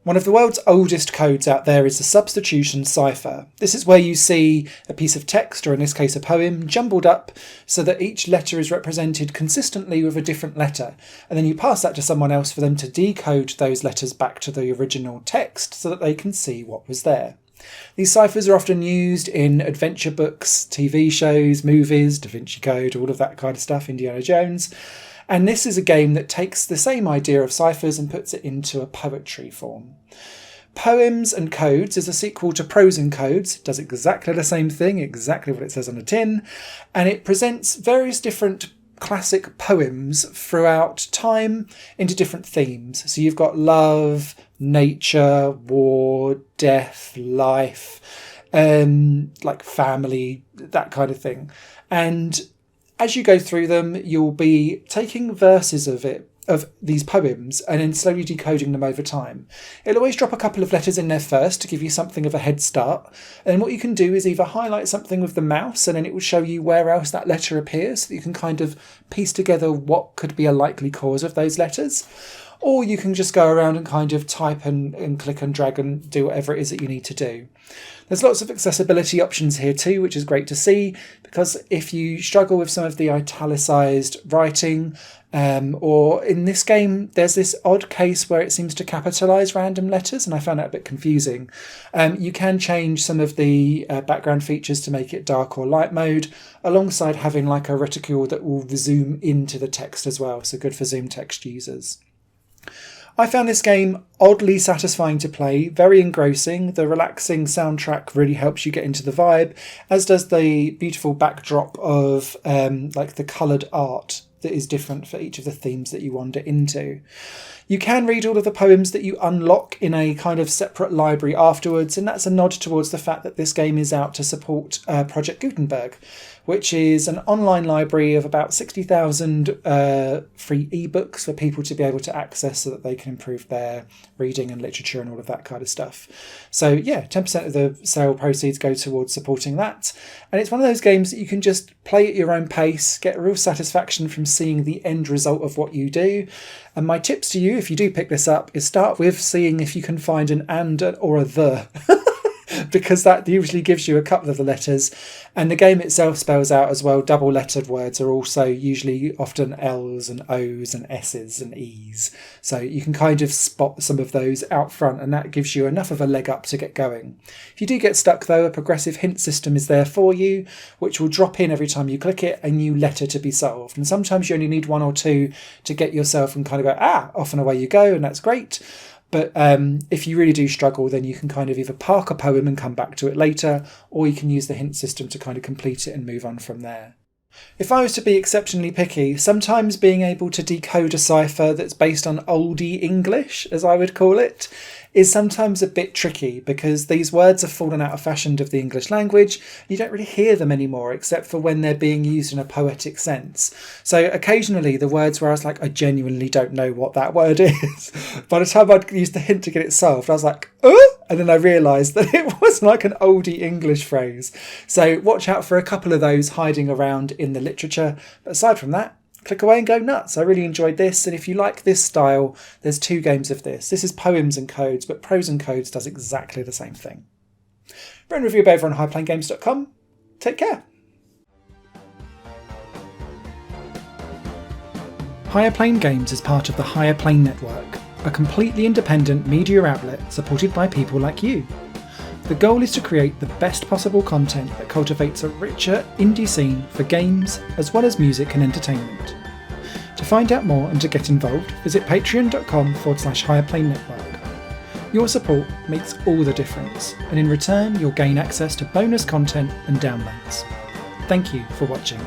One of the world's oldest codes out there is the substitution cipher. This is where you see a piece of text, or in this case a poem, jumbled up so that each letter is represented consistently with a different letter. And then you pass that to someone else for them to decode those letters back to the original text so that they can see what was there. These ciphers are often used in adventure books, TV shows, movies, Da Vinci Code, all of that kind of stuff, Indiana Jones. And this is a game that takes the same idea of ciphers and puts it into a poetry form. Poems and Codes is a sequel to Prose and Codes. It does exactly the same thing, exactly what it says on a tin, and it presents various different classic poems throughout time into different themes. So you've got love, nature, war, death, life, like family, that kind of thing. And as you go through them, you'll be taking verses of these poems and then slowly decoding them over time. It'll always drop a couple of letters in there first to give you something of a head start. And then what you can do is either highlight something with the mouse and then it will show you where else that letter appears so that you can kind of piece together what could be a likely cause of those letters. Or you can just go around and kind of type and click and drag and do whatever it is that you need to do. There's lots of accessibility options here too, which is great to see, because if you struggle with some of the italicized writing, or in this game, there's this odd case where it seems to capitalize random letters, and I found that a bit confusing. You can change some of the background features to make it dark or light mode, alongside having like a reticule that will zoom into the text as well, so good for zoom text users. I found this game oddly satisfying to play, very engrossing. The relaxing soundtrack really helps you get into the vibe, as does the beautiful backdrop of like the coloured art that is different for each of the themes that you wander into. You can read all of the poems that you unlock in a kind of separate library afterwards, and that's a nod towards the fact that this game is out to support Project Gutenberg, which is an online library of about 60,000 free ebooks for people to be able to access so that they can improve their reading and literature and all of that kind of stuff. So yeah, 10% of the sale proceeds go towards supporting that. And it's one of those games that you can just play at your own pace, get real satisfaction from seeing the end result of what you do. And my tips to you, if you do pick this up, is start with seeing if you can find an and or a the. Because that usually gives you a couple of the letters, and the game itself spells out as well. Double lettered words are also usually often L's and O's and S's and E's, so you can kind of spot some of those out front, and that gives you enough of a leg up to get going. If you do get stuck though, a progressive hint system is there for you, which will drop in every time you click it a new letter to be solved, and sometimes you only need one or two to get yourself and kind of go off and away you go, and that's great. But if you really do struggle, then you can kind of either park a poem and come back to it later, or you can use the hint system to kind of complete it and move on from there. If I was to be exceptionally picky, sometimes being able to decode a cipher that's based on Olde English, as I would call it, is sometimes a bit tricky, because these words have fallen out of fashion of the English language. You don't really hear them anymore, except for when they're being used in a poetic sense. So occasionally the words where I was like, I genuinely don't know what that word is. By the time I'd used the hint to get it solved, I was like, oh! And then I realised that it was like an oldie English phrase. So watch out for a couple of those hiding around in the literature. But aside from that, click away and go nuts. I really enjoyed this, and if you like this style, there's 2 games of this. This is Poems and Codes, but Prose and Codes does exactly the same thing. Written review over on highplanegames.com. Take care. Higher Plane Games is part of the Higher Plane Network, a completely independent media outlet supported by people like you. The goal is to create the best possible content that cultivates a richer indie scene for games as well as music and entertainment. To find out more and to get involved, visit patreon.com/Higherplane Network. Your support makes all the difference, and in return you'll gain access to bonus content and downloads. Thank you for watching.